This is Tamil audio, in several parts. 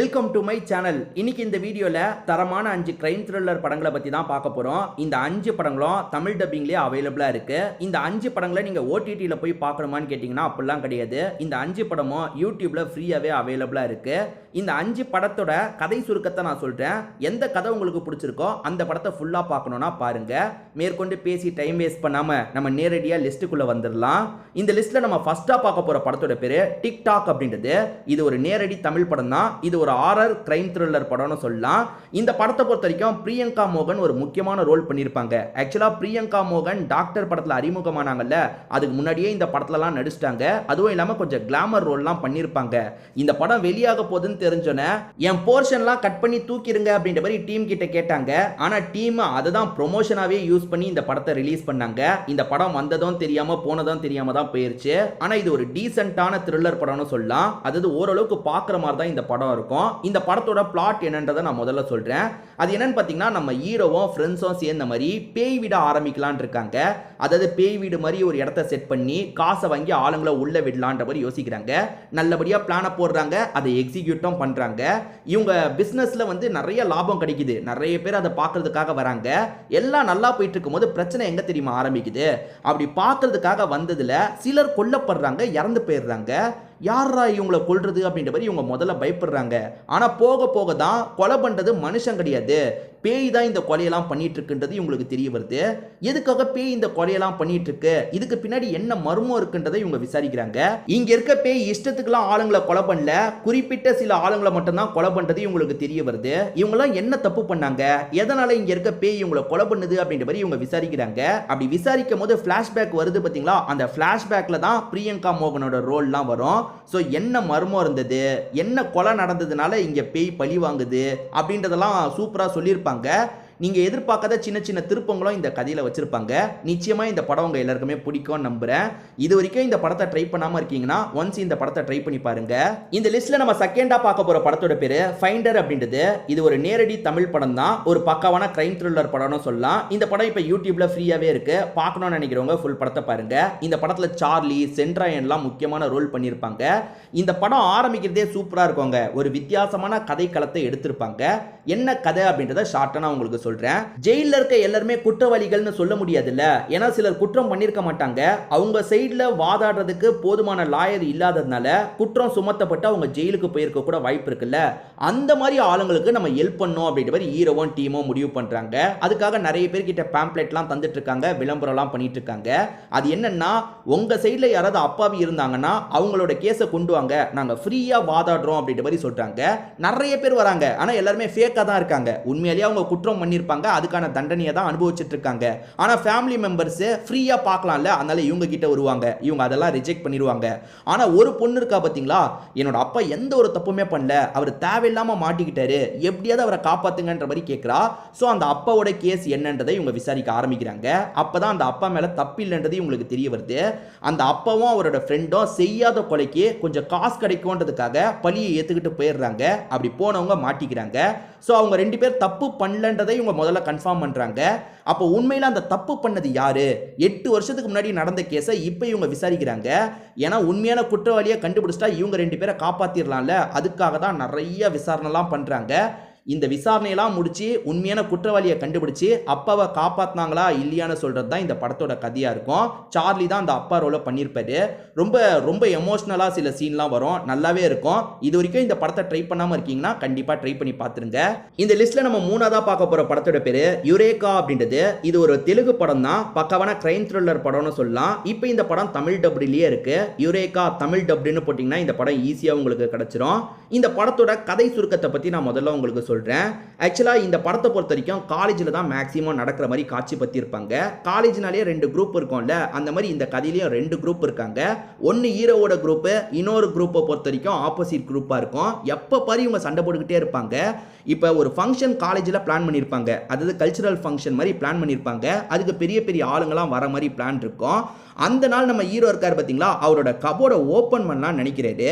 Welcome to my channel. இன்னைக்கு இந்த வீடியோல தரமான 5 கிரைம் த்ரில்லர் படங்களை பத்தி தான் பார்க்க போறோம். இந்த 5 படங்களும் தமிழ் டப்பிங்லயே அவைலபிளா இருக்கு. இந்த 5 படங்களை நீங்க ஓடிடில போய் பார்க்கணுமான்னு கேட்டீங்கன்னா அப்படிலாம் கிடையாது. இந்த 5 படமும் யூடியூப்ல ஃப்ரீயாவே அவைலபிளா இருக்கு. இந்த 5 படத்தோட கதை சுருக்கத்தை நான் சொல்றேன். எந்த கதை உங்களுக்கு பிடிச்சிருக்கோ அந்த படத்தை ஃபுல்லா பார்க்கணும்னா பாருங்க. மேற்கொண்டு பேசி டைம் வேஸ்ட் பண்ணாம நம்ம நேரடியா லிஸ்ட்டுக்குள்ள வந்துடலாம். இந்த லிஸ்ட்ல நம்ம ஃபர்ஸ்டா பார்க்க போற படத்தோட பேரு டிக்டாக் அப்படின்றது. இது ஒரு நேரடி தமிழ் படம் தான். இது ஒரு ஹாரர் கிரைம் த்ரில்லர் படம்னு சொல்லலாம். இந்த படத்தை பொறுத்த வரைக்கும் பிரியங்கா மோகன் ஒரு முக்கியமான ரோல் பண்ணியிருப்பாங்க. ஆக்சுவலா பிரியங்கா மோகன் டாக்டர் படத்துல அறிமுகமானாங்கல்ல, அதுக்கு முன்னாடியே இந்த படத்துலலாம் நடிச்சிட்டாங்க. அதுவும் இல்லாம கொஞ்சம் கிளாமர் ரோல்லாம் பண்ணியிருப்பாங்க. இந்த படம் வெளியாக போகுதுன்னு தெரிஞ்சோன்னே என் போர்ஷன்லாம் கட் பண்ணி தூக்கிடுங்க அப்படின்ற மாதிரி டீம் கிட்ட கேட்டாங்க. ஆனா டீம் அதை தான் ப்ரொமோஷனாவே யூஸ் பண்ணி இந்த படத்தை ரிலீஸ் பண்ணாங்க. இந்த படம் வந்ததும் தெரியாம போனதும் தெரியாம தான் போயிருச்சு. ஆனா இது ஒரு டீசென்ட்டான த்ரில்லர் படம்னு சொல்லலாம். அதாவது ஓரளவுக்கு பார்க்குற மாதிரி தான் இந்த படம் இருக்கும். இந்த படத்தோட பிளாட் என்னன்றதை நான் முதல்ல சொல்றேன். அது என்னன்னு பார்த்தீங்கன்னா, நம்ம ஹீரோவும் ஃப்ரெண்ட்ஸும் சேர்ந்த மாதிரி பேய் வீட ஆரம்பிக்கலான் இருக்காங்க. அதாவது பேய் வீடு மாதிரி ஒரு இடத்த செட் பண்ணி காசை வாங்கி ஆளுங்களை உள்ள விடலான்ற மாதிரி யோசிக்கிறாங்க. நல்லபடியா பிளானை போடுறாங்க, அதை எக்ஸிக்யூட்டும் பண்றாங்க. இவங்க பிசினஸ்ல வந்து நிறைய லாபம் கிடைக்குது. நிறைய பேர் அதை பார்க்கறதுக்காக வராங்க. எல்லாம் நல்லா போயிட்டு இருக்கும்போது பிரச்சனை எங்க தெரியுமா ஆரம்பிக்குது? அப்படி பார்க்கறதுக்காக வந்ததுல சிலர் கொல்லப்படுறாங்க, இறந்து போயிடுறாங்க. யாரா இவங்களை கொல்றது அப்படின்ற மாதிரி இவங்க முதல்ல பயப்படுறாங்க. ஆனா போக போக தான் கொலை பண்றது மனுஷன் கிடையாது, பேய் தான் இந்த கொலையெல்லாம் பண்ணிட்டு இருக்குன்றது இவங்களுக்கு தெரிய வருது. எதுக்காக பேய் இந்த கொலையெல்லாம் பண்ணிட்டு இருக்கு, இதுக்கு பின்னாடி என்ன மர்மம் இருக்குன்றதை இவங்க விசாரிக்கிறாங்க. இங்க இருக்க பேய் இஷ்டத்துக்குலாம் ஆளுங்களை கொலை பண்ணல, குறிப்பிட்ட சில ஆளுங்களை மட்டும்தான் கொலை பண்றது இவங்களுக்கு தெரிய வருது. இவங்கெல்லாம் என்ன தப்பு பண்ணாங்க, எதனால இங்க இருக்க பேய் இவங்களை கொலை பண்ணுது அப்படின்ற மாதிரி இவங்க விசாரிக்கிறாங்க. அப்படி விசாரிக்கும் போது பிளாஷ்பேக் வருது பாத்தீங்களா, அந்த பிளாஷ்பேக்ல தான் பிரியங்கா மோகனோட ரோல்லாம் வரும். ஸோ என்ன மர்மம் இருந்தது, என்ன கொலை நடந்ததுனால இங்க பேய் பழி வாங்குது அப்படின்றதெல்லாம் சூப்பரா சொல்லியிருப்பாங்க. நீங்க எதிர்பார்க்காத சின்ன சின்ன திருப்பங்களும் இந்த கதையில வச்சிருப்பாங்க. நிச்சயமா இந்த படம் உங்க எல்லாருக்குமே பிடிக்கும் நம்புறேன். இது வரைக்கும் இந்த படத்தை ட்ரை பண்ணாம இருக்கீங்கன்னா ஒன்ஸ் இந்த படத்தை ட்ரை பண்ணி பாருங்க. இந்த லிஸ்ட்ல நம்ம செகண்டா பார்க்க போற படத்தோட பேரு ஃபைண்டர் அப்படின்றது. இது ஒரு நேரடி தமிழ் படம் தான். ஒரு பக்காவான கிரைம் த்ரில்லர் படம்னு சொல்லலாம். இந்த படம் இப்ப யூடியூப்ல ஃப்ரீயாவே இருக்கு. பார்க்கணும்னு நினைக்கிறவங்க ஃபுல் படத்தை பாருங்க. இந்த படத்துல சார்லி, சென்ட்ராயன்லாம் முக்கியமான ரோல் பண்ணியிருப்பாங்க. இந்த படம் ஆரம்பிக்கிறதே சூப்பரா இருக்குங்க. ஒரு வித்தியாசமான கதை களத்தை எடுத்திருப்பாங்க. என்ன கதை அப்படின்றத ஷார்ட்டா நான் உங்களுக்கு சொல்றேன். ஜெயில இருக்க எல்லாருமே குற்றவாளிகள்னு சொல்ல முடியாதுல்ல, ஏன்னா சிலர் குற்றம் பண்ணிருக்க மாட்டாங்க. அவங்க சைடுல வாதாடுறதுக்கு போதுமான லாயர் இல்லாததுனால குற்றம் சுமத்தப்பட்டு அவங்க ஜெயிலுக்கு போயிருக்க கூட வாய்ப்பு இருக்குல்ல. அந்த மாதிரி ஆளுங்களுக்கு நம்ம ஹெல்ப் பண்ணோம் அப்படின்ற மாதிரி ஹீரோவும் டீமும் முடிவு பண்றாங்க. அதுக்காக நிறைய பேர்கிட்ட பேம்ப்ளெட்லாம் தந்துட்டு இருக்காங்க, விளம்பரம்லாம் பண்ணிட்டு இருக்காங்க. அது என்னன்னா, உங்க சைடுல யாராவது அப்பாவி இருந்தாங்கன்னா அவங்களோட கேஸை கொண்டு வாங்க, நாங்க ஃப்ரீயா வாதாடுறோம் அப்படின்ற மாதிரி சொல்றாங்க. நிறைய பேர் வராங்க, ஆனா எல்லாருமே ஃபேக்கா தான் இருக்காங்க. உண்மையிலேயே அவங்க குற்றம் பண்ணிருப்பாங்க, அதுக்கான தண்டனையை தான் அனுபவிச்சுட்டு இருக்காங்க. ஆனா ஃபேமிலி மெம்பர்ஸ் ஃப்ரீயா பார்க்கலாம்ல, அதனால இவங்க கிட்ட வருவாங்க. இவங்க அதெல்லாம் ரிஜெக்ட் பண்ணிடுவாங்க. ஆனா ஒரு பொண்ணு இருக்கா பாத்தீங்களா, என்னோட அப்பா எந்த ஒரு தப்புமே பண்ணல, அவர் தேவையில்லாம மாட்டிக்கிட்டாரு, எப்படியாவது அவரை காப்பாத்துங்கன்ற மாதிரி கேட்கிறா. சோ அந்த அப்பாவோட கேஸ் என்னன்றதை இவங்க விசாரிக்க ஆரம்பிக்கிறாங்க. அப்பதான் அந்த அப்பா மேல தப்பு இல்லைன்றது இவங்களுக்கு தெரிய வருது. அந்த அப்பாவும் அவரோட ஃப்ரெண்டும் செய்யாத கொலைக்கு கொஞ்சம் காசு கிடைக்கும்ன்றதுக்காக பழியை ஏத்துக்கிட்டு போயிடுறாங்க. அப்படி போனவங்க மாட்டிக்கிறாங்க. சோ அவங்க ரெண்டு பேர் தப்பு பண்ணலன்றதை இவங்க முதல்ல கன்ஃபார்ம் பண்றாங்க. அப்போ உண்மையில அந்த தப்பு பண்ணது யாரு, 8 வருஷத்துக்கு முன்னாடி நடந்த கேஸை இப்போ இவங்க விசாரிக்கிறாங்க. ஏன்னா உண்மையான குற்றவாளியை கண்டுபிடிச்சிட்டா இவங்க ரெண்டு பேரை காப்பாத்திரலாம்ல, அதுக்காக தான் நிறைய விசாரணைலாம் பண்றாங்க. இந்த விசாரணையெல்லாம் முடிச்சு உண்மையான குற்றவாளியை கண்டுபிடிச்சு அப்பாவை காப்பாத்தினாங்களா இல்லையான்னு சொல்றது தான் இந்த படத்தோட கதையா இருக்கும். சார்லி தான் அந்த அப்பா ரோலை பண்ணியிருப்பாரு. ரொம்ப ரொம்ப எமோஷனலா சில சீன்லாம் வரும், நல்லாவே இருக்கும். இது வரைக்கும் இந்த படத்தை ட்ரை பண்ணாம இருக்கீங்கன்னா கண்டிப்பா ட்ரை பண்ணி பார்த்துருங்க. இந்த லிஸ்ட்ல நம்ம மூணாவதா பார்க்க போற படத்தோட பேரு யுரேகா அப்படின்றது. இது ஒரு தெலுங்கு படம் தான், பக்காவான கிரைம் த்ரில்லர் படம்னு சொல்லலாம். இப்போ இந்த படம் தமிழ் டப்டிலேயே இருக்கு. யுரேகா தமிழ் டப்டுன்னு போட்டிங்கன்னா இந்த படம் ஈஸியா உங்களுக்கு கிடைச்சிரும். இந்த படத்தோட கதை சுருக்கத்தை பத்தி நான் முதல்ல உங்களுக்கு சொல்றேன். ஆக்சுவலா இந்த படத்தை பொறுத்த வரைக்கும் காலேஜில் தான் மேக்ஸிமம் நடக்கிற மாதிரி காட்சி பத்தி இருப்பாங்க. காலேஜ்னாலே 2 குரூப் இருக்கும்ல, அந்த மாதிரி இந்த கதையிலையும் 2 குரூப் இருக்காங்க. ஒன்னு ஹீரோவோட குரூப், இன்னொரு குரூப்பை பொறுத்த வரைக்கும் ஆப்போசிட் குரூப்பா இருக்கும். எப்ப பாரு இவங்க சண்டை போட்டுக்கிட்டே இருப்பாங்க. இப்போ ஒரு ஃபங்க்ஷன் காலேஜில் பிளான் பண்ணியிருப்பாங்க, அதாவது கல்ச்சுரல் ஃபங்க்ஷன் மாதிரி பிளான் பண்ணியிருப்பாங்க. அதுக்கு பெரிய பெரிய ஆளுங்களாம் வர மாதிரி பிளான் இருக்கும். அந்த நாள் நம்ம ஹீரோ இருக்கார் பார்த்தீங்களா, அவரோட கபோர்டை ஓப்பன் பண்ணலாம்னு நினைக்கிறாரு.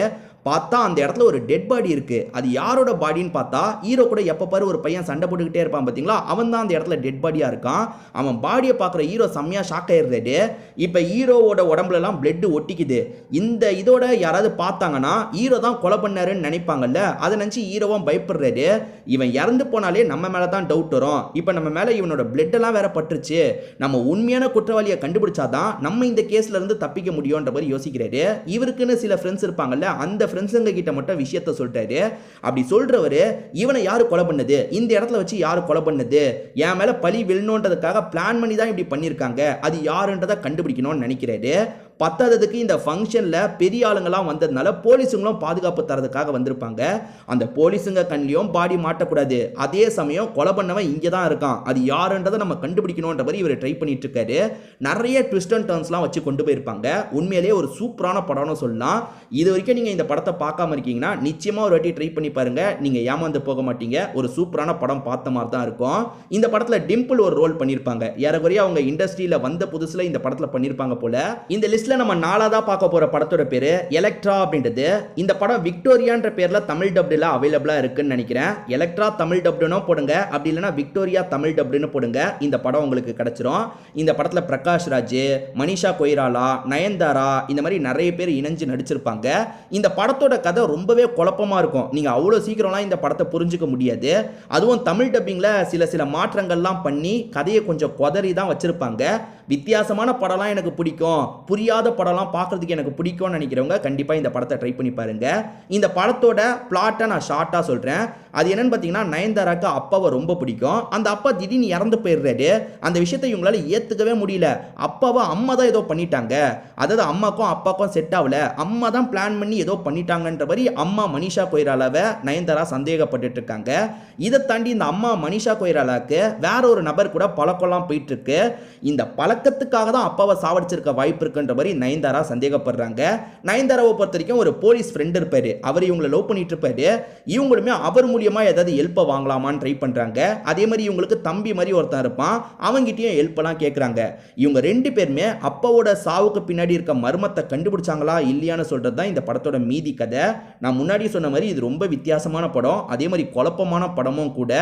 பார்த்தா அந்த இடத்துல ஒரு டெட் பாடி இருக்கு. அது யாரோட பாடின்னு பார்த்தா ஹீரோ கூட எப்ப பாரு ஒரு பையன் சண்டை போட்டுக்கிட்டே இருப்பான் பாத்தீங்களா, அவன் தான் அந்த இடத்துல டெட் பாடியா இருக்கான். அவன் பாடியை பார்க்குற ஹீரோ செம்மையா ஷாக் ஆயிடுறாரு. இப்போ ஹீரோவோட உடம்புல எல்லாம் பிளட் ஒட்டிக்குது. இந்த இதோட யாராவது பார்த்தாங்கன்னா ஹீரோ தான் கொலை பண்ணாருன்னு நினைப்பாங்கல்ல, அதை நினைச்சு ஹீரோவும் பயப்படுறாரு. இவன் இறந்து போனாலே நம்ம மேல தான் டவுட் வரும். இப்போ நம்ம மேல இவனோட பிளட் எல்லாம் வேற பட்டுருச்சு, நம்ம உண்மையான குற்றவாளியை கண்டுபிடிச்சாதான் நம்ம இந்த கேஸ்ல இருந்து தப்பிக்க முடியும்ன்ற மாதிரி யோசிக்கிறாரு. இவருக்குன்னு சில ஃப்ரெண்ட்ஸ் இருப்பாங்கல்ல, அந்த ஃப்ரெண்ட்ஸுங்க கிட்ட மட்டும் விஷயத்த சொல்லிட்டாரு. அப்படி சொல்றவரு இவனை யாரு கொலை பண்ணது, இந்த இடத்துல வச்சு யாரு கொலை பண்ணது, என் மேல பழி விழணுன்றதுக்காக பிளான் பண்ணி தான் இப்படி பண்ணிருக்காங்க, அது யாருன்றதை கண்டுபிடிக்கணும்னு நினைக்கிறாரு. பத்தாததுக்கு இந்த ஃபங்க்ஷன்ல பெரிய ஆளுங்களாம் வந்ததுனால போலீஸுங்களும் பாதுகாப்பு தரதுக்காக வந்திருப்பாங்க. அந்த போலீஸுங்க கண்ணிலையும் பாடி மாட்டக்கூடாது. அதே சமயம் கொலை பண்ணவன் இங்கே தான் இருக்கான், அது யாருன்றதை நம்ம கண்டுபிடிக்கணுன்ற மாதிரி இவர் ட்ரை பண்ணிட்டு இருக்காரு. நிறைய ட்விஸ்ட் அண்ட் டர்ன்ஸ்லாம் வச்சு கொண்டு போயிருப்பாங்க. உண்மையிலேயே ஒரு சூப்பரான படம்னு சொல்லலாம். இது வரைக்கும் நீங்க இந்த படத்தை பார்க்காம இருக்கீங்கன்னா நிச்சயமா ஒரு வாட்டி ட்ரை பண்ணி பாருங்க, நீங்க ஏமாந்து போக மாட்டீங்க. ஒரு சூப்பரான படம் பார்த்த மாதிரி தான் இருக்கும். இந்த படத்துல டிம்பிள் ஒரு ரோல் பண்ணிருப்பாங்க. ஏறக்குறைய அவங்க இண்டஸ்ட்ரியில வந்த புதுசுல இந்த படத்துல பண்ணிருப்பாங்க போல. இந்த லிஸ்ட்ல நம்ம நாலாவதா பார்க்க போற படத்தோட பேரு எலக்ட்ரா அப்படின்றது. இந்த படம் விக்டோரியான்ற பேர்ல தமிழ் டப்டுல அவைலபிளா இருக்குன்னு நினைக்கிறேன். எலக்ட்ரா தமிழ் டப்டுனோ போடுங்க, அப்படி இல்லைன்னா விக்டோரியா தமிழ் டப்டுன்னு போடுங்க, இந்த படம் உங்களுக்கு கிடைச்சிரும். இந்த படத்துல பிரகாஷ் ராஜ், மனிஷா கொய்ராலா, நயன்தாரா இந்த மாதிரி நிறைய பேர் இணைஞ்சு நடிச்சிருப்பாங்க. இந்த படத்தோட கதை ரொம்பவே குழப்பமா இருக்கும். நீங்க அவ்வளவு சீக்கிரம்லாம் இந்த படத்தை புரிஞ்சுக்க முடியாது. அதுவும் தமிழ் டப்பிங்ல சில மாற்றங்கள்லாம் பண்ணி கதையை கொஞ்சம் கொதறி தான் வச்சிருப்பாங்க. வித்தியாசமான படம்லாம் எனக்கு பிடிக்கும், புரியாத படம்லாம் பார்க்கறதுக்கு எனக்கு பிடிக்கும்னு நினைக்கிறவங்க கண்டிப்பா இந்த படத்தை ட்ரை பண்ணி பாருங்க. இந்த படத்தோட பிளாட்டை நான் ஷார்ட்டா சொல்றேன். அது என்னன்னு பார்த்தீங்கன்னா, நயன்தாராக்கு அப்பாவை ரொம்ப பிடிக்கும். அந்த அப்பா திடீர்னு இறந்து போயிடுறாரு. அந்த விஷயத்தை இவங்களால ஏற்றுக்கவே முடியல. அப்பாவை அம்மா தான் ஏதோ பண்ணிட்டாங்க, அதாவது அம்மாக்கும் அப்பாக்கும் செட் ஆகல, அம்மா தான் பிளான் பண்ணி ஏதோ பண்ணிட்டாங்கன்ற மாதிரி அம்மா மனிஷா கொய்ராலாவை நயன்தாரா சந்தேகப்பட்டு இருக்காங்க. இதை தாண்டி இந்த அம்மா மனிஷா கொய்ராலாக்கு வேற ஒரு நபர் கூட பழக்கம்லாம் போயிட்டு இருக்கு. இந்த பழக்கத்துக்காக தான் அப்பாவை சாவடிச்சிருக்க வாய்ப்பு இருக்குன்ற மாதிரி நயன்தாரா சந்தேகப்படுறாங்க. நயன்தாராவை பொறுத்த வரைக்கும் ஒரு போலீஸ் ஃப்ரெண்ட் இருப்பாரு, அவர் இவங்களை லவ் பண்ணிட்டு இருப்பாரு. இவங்களுமே அவர் மூலியமா ஏதாவது ஹெல்ப் வாங்கலாமான்னு ட்ரை பண்றாங்க. அதே மாதிரி இவங்களுக்கு தம்பி மாதிரி ஒருத்தன் இருப்பான், அவங்கிட்டயும் ஹெல்ப் எல்லாம் கேட்கறாங்க. இவங்க ரெண்டு பேருமே அப்பாவோட சாவுக்கு பின்னாடி இருக்க மர்மத்தை கண்டுபிடிச்சாங்களா இல்லையான்னு சொல்றது தான் இந்த படத்தோட மீதி கதை. நான் முன்னாடி சொன்ன மாதிரி இது ரொம்ப வித்தியாசமான படம், அதே மாதிரி குழப்பமான படமும் கூட.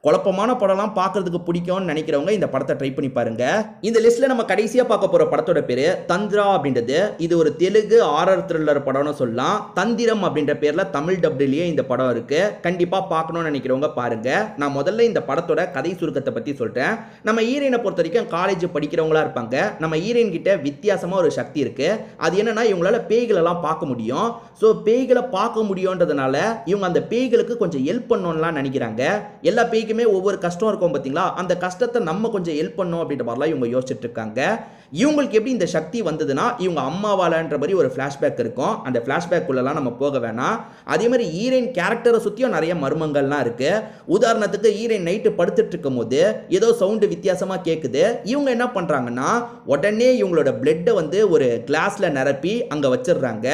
குழப்பமான படம்லாம் பார்க்கறதுக்கு பிடிக்கும்னு நினைக்கிறவங்க இந்த படத்தை ட்ரை பண்ணி பாருங்க. இந்த லிஸ்ட்ல நம்ம கடைசியா பார்க்க போற படத்தோட பேரு தந்திரா அப்படின்றது. இது ஒரு தெலுங்கு ஹாரர் த்ரில்லர் படம்னு சொல்லலாம். தந்திரம் அப்படின்ற பேர்ல தமிழ் டப்டுலயே இந்த படம் இருக்கு. கண்டிப்பா பார்க்கணும்னு நினைக்கிறவங்க பாருங்க. நான் முதல்ல இந்த படத்தோட கதை சுருக்கத்தை பத்தி சொல்றேன். நம்ம ஹீரோயினை பொறுத்த வரைக்கும் காலேஜ் படிக்கிறவங்களா இருப்பாங்க. நம்ம ஹீரோயின் கிட்ட வித்தியாசமா ஒரு சக்தி இருக்கு. அது என்னன்னா, இவங்களால பேய்களை எல்லாம் பார்க்க முடியும். ஸோ பேய்களை பார்க்க முடியும்ன்றதுனால இவங்க அந்த பேய்களுக்கு கொஞ்சம் ஹெல்ப் பண்ணணும்லாம் நினைக்கிறாங்க. எல்லா பேய்க்குமே ஒவ்வொரு கஷ்டம் இருக்கும் பார்த்தீங்களா, அந்த கஷ்டத்தை நம்ம கொஞ்சம் ஹெல்ப் பண்ணணும் அப்படின்ற மாதிரிலாம் இவங்க யோசிச்சுட்டு இருக்காங்க. இவங்களுக்கு எப்படி இந்த சக்தி வந்ததுன்னா, இவங்க அம்மாவாலன்ற மாதிரி ஒரு ஃப்ளாஷ்பேக் இருக்கும். அந்த ஃப்ளாஷ்பேக்குள்ளலாம் நம்ம போக வேணாம். அதே மாதிரி ஹீரோயின் கேரக்டரை சுற்றியும் நிறைய மர்மங்கள்லாம் இருக்கு. உதாரணத்துக்கு ஹீரோயின் நைட்டு படுத்துட்டு இருக்கும் போது ஏதோ சவுண்டு வித்தியாசமாக கேட்குது. இவங்க என்ன பண்ணுறாங்கன்னா, உடனே இவங்களோட பிளட்டை வந்து ஒரு கிளாஸில் நிரப்பி அங்கே வச்சிடுறாங்க.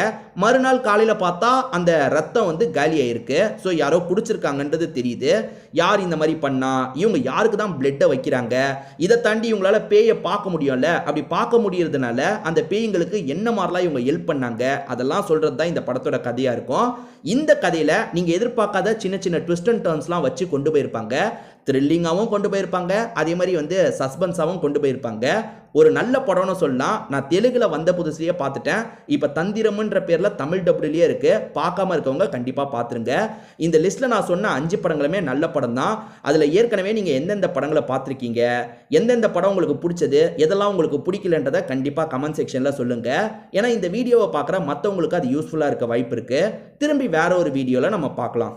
மறுநாள் காலையில் பார்த்தா அந்த ரத்தம் வந்து காலியாயிருக்கு. ஸோ யாரோ குடிச்சிருக்காங்கன்றது தெரியுது. யார் இந்த மாதிரி பண்ணா, இவங்க யாருக்கு தான் பிளட்டை வைக்கிறாங்க, இதை தாண்டி இவங்களால பேயை பார்க்க முடியும்ல, அப்படி பார்க்க முடியறதுனால அந்த பேய்களுக்கு என்ன மாதிரிலாம் இவங்க ஹெல்ப் பண்ணாங்க, அதெல்லாம் சொல்றது தான் இந்த படத்தோட கதையா இருக்கும். இந்த கதையில நீங்க எதிர்பார்க்காத சின்ன ட்விஸ்ட் அண்ட் டர்ன்ஸ்லாம் வச்சு கொண்டு போயிருப்பாங்க. த்ரில்லிங்காகவும் கொண்டு போயிருப்பாங்க, அதே மாதிரி வந்து சஸ்பென்ஸாகவும் கொண்டு போயிருப்பாங்க. ஒரு நல்ல படம்னு சொல்லலாம். நான் தெலுங்குல வந்த புதுசுலேயே பார்த்துட்டேன். இப்போ தந்திரம்ன்ற பேர்ல தமிழ் டப்டுலயே இருக்கு. பார்க்காம இருக்கவங்க கண்டிப்பா பார்த்துருங்க. இந்த லிஸ்ட்ல நான் சொன்ன 5 படங்களுமே நல்ல படம் தான். அதுல ஏற்கனவே நீங்க எந்தெந்த படங்களை பார்த்துருக்கீங்க, எந்தெந்த படம் உங்களுக்கு பிடிச்சது, எதெல்லாம் உங்களுக்கு பிடிக்கலன்றதை கண்டிப்பா கமெண்ட் செக்ஷன்ல சொல்லுங்க. ஏன்னா இந்த வீடியோவை பார்க்குற மற்றவங்களுக்கு அது யூஸ்ஃபுல்லா இருக்க வாய்ப்பு இருக்கு. திரும்பி வேற ஒரு வீடியோல நம்ம பார்க்கலாம்.